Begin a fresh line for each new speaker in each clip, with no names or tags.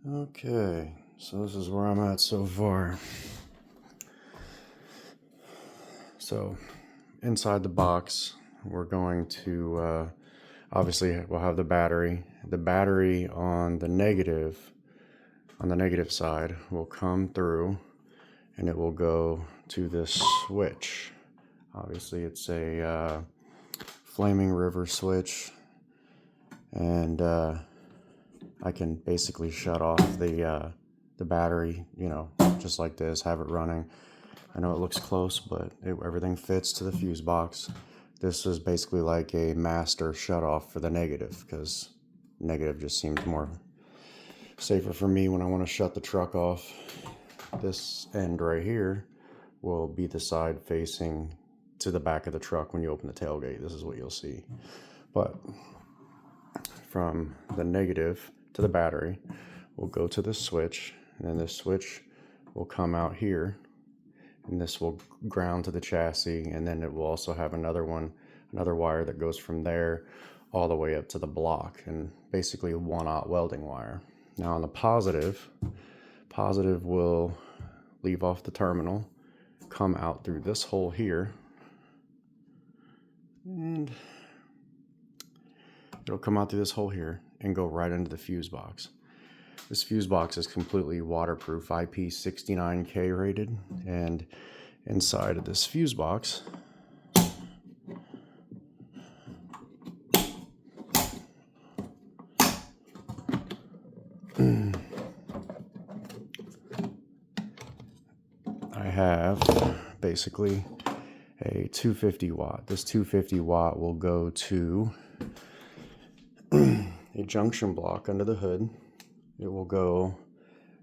Okay, so this is where I'm at so far. So inside the box, we're going to, obviously we'll have the battery. The battery on the negative side will come through and it will go to this switch. Obviously it's a Flaming River switch, and I can basically shut off the battery, just like this, have it running. I know it looks close, but everything fits to the fuse box. This is basically like a master shut off for the negative, because negative just seems more safer for me when I want to shut the truck off. This end right here will be the side facing to the back of the truck. When you open the tailgate, this is what you'll see. But from the negative to the battery, we'll go to the switch, and then this switch will come out here, and this will ground to the chassis, and then it will also have another wire that goes from there all the way up to the block, and basically a 1/0 welding wire. Now on the positive will leave off the terminal, come out through this hole here, and it'll come out through this hole here and go right into the fuse box. This fuse box is completely waterproof, IP69K rated, and inside of this fuse box I have basically a 250 watt. This 250 watt will go to a junction block under the hood. It will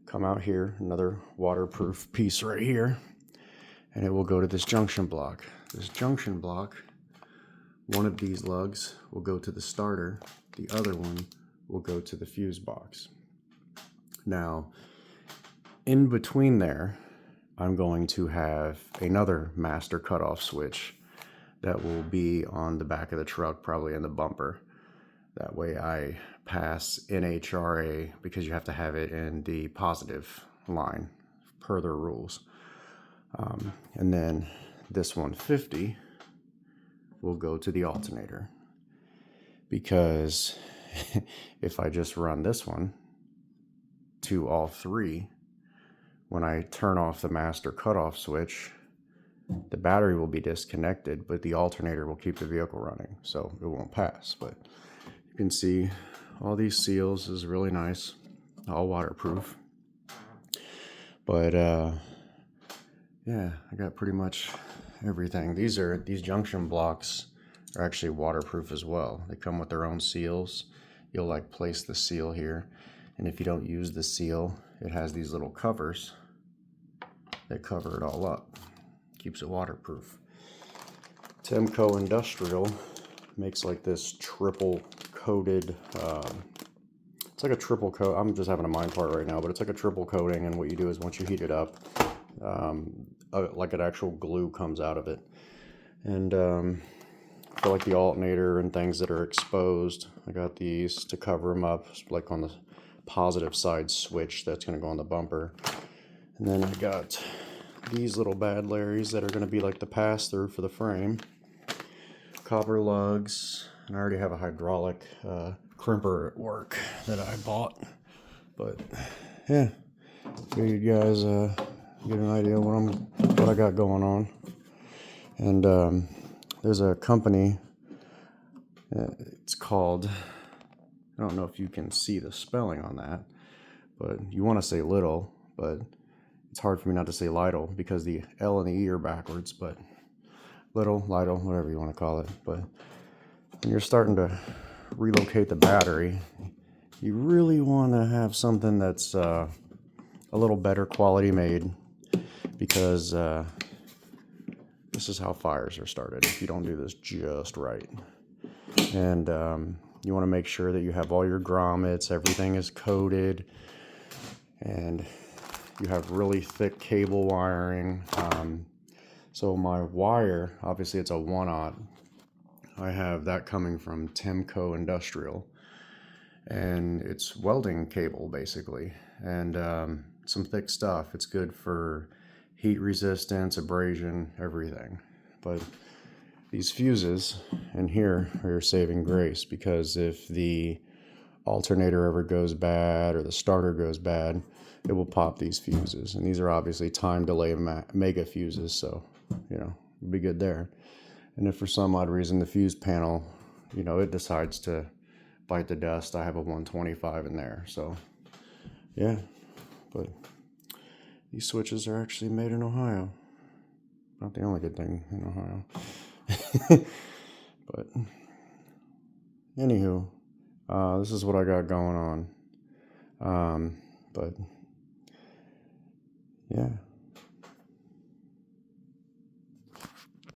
come out here, another waterproof piece right here, and it will go to this junction block. This junction block, one of these lugs will go to the starter, the other one will go to the fuse box. Now, in between there, I'm going to have another master cutoff switch that will be on the back of the truck, probably in the bumper. That way I pass NHRA, because you have to have it in the positive line per their rules. And then this 150 will go to the alternator, because if I just run this one to all three, when I turn off the master cutoff switch, the battery will be disconnected, but the alternator will keep the vehicle running, so it won't pass. But you can see all these seals is really nice, all waterproof. But yeah, I got pretty much everything. These junction blocks are actually waterproof as well. They come with their own seals. You'll place the seal here, and if you don't use the seal, it has these little covers that cover it all up. Keeps it waterproof. Temco Industrial makes like this triple coated, it's like a triple coat. I'm just having a mind part right now, but it's like a triple coating, and what you do is once you heat it up, like an actual glue comes out of it. And for like the alternator and things that are exposed, I got these to cover them up, like on the positive side switch that's going to go on the bumper. And then I got these little bad Larrys that are going to be like the pass-through for the frame. Copper lugs, and I already have a hydraulic crimper at work that I bought. But yeah, you guys get an idea what I got going on. And there's a company, it's called, I don't know if you can see the spelling on that, but you want to say Little, but it's hard for me not to say Lidl, because the L and the E are backwards. But Lidl, whatever you want to call it. But when you're starting to relocate the battery, you really want to have something that's a little better quality made, because this is how fires are started if you don't do this just right. And you want to make sure that you have all your grommets, everything is coated, and you have really thick cable wiring. So my wire, obviously it's a 1/0. I have that coming from Temco Industrial, and it's welding cable basically, and some thick stuff. It's good for heat resistance, abrasion, everything. But these fuses in here are your saving grace, because if the alternator ever goes bad or the starter goes bad, it will pop these fuses. And these are obviously time delay mega fuses, so you know, it'll be good there. And if for some odd reason the fuse panel, you know, it decides to bite the dust, I have a 125 in there. So yeah, but these switches are actually made in Ohio. Not the only good thing in Ohio. But anywho, this is what I got going on. But yeah.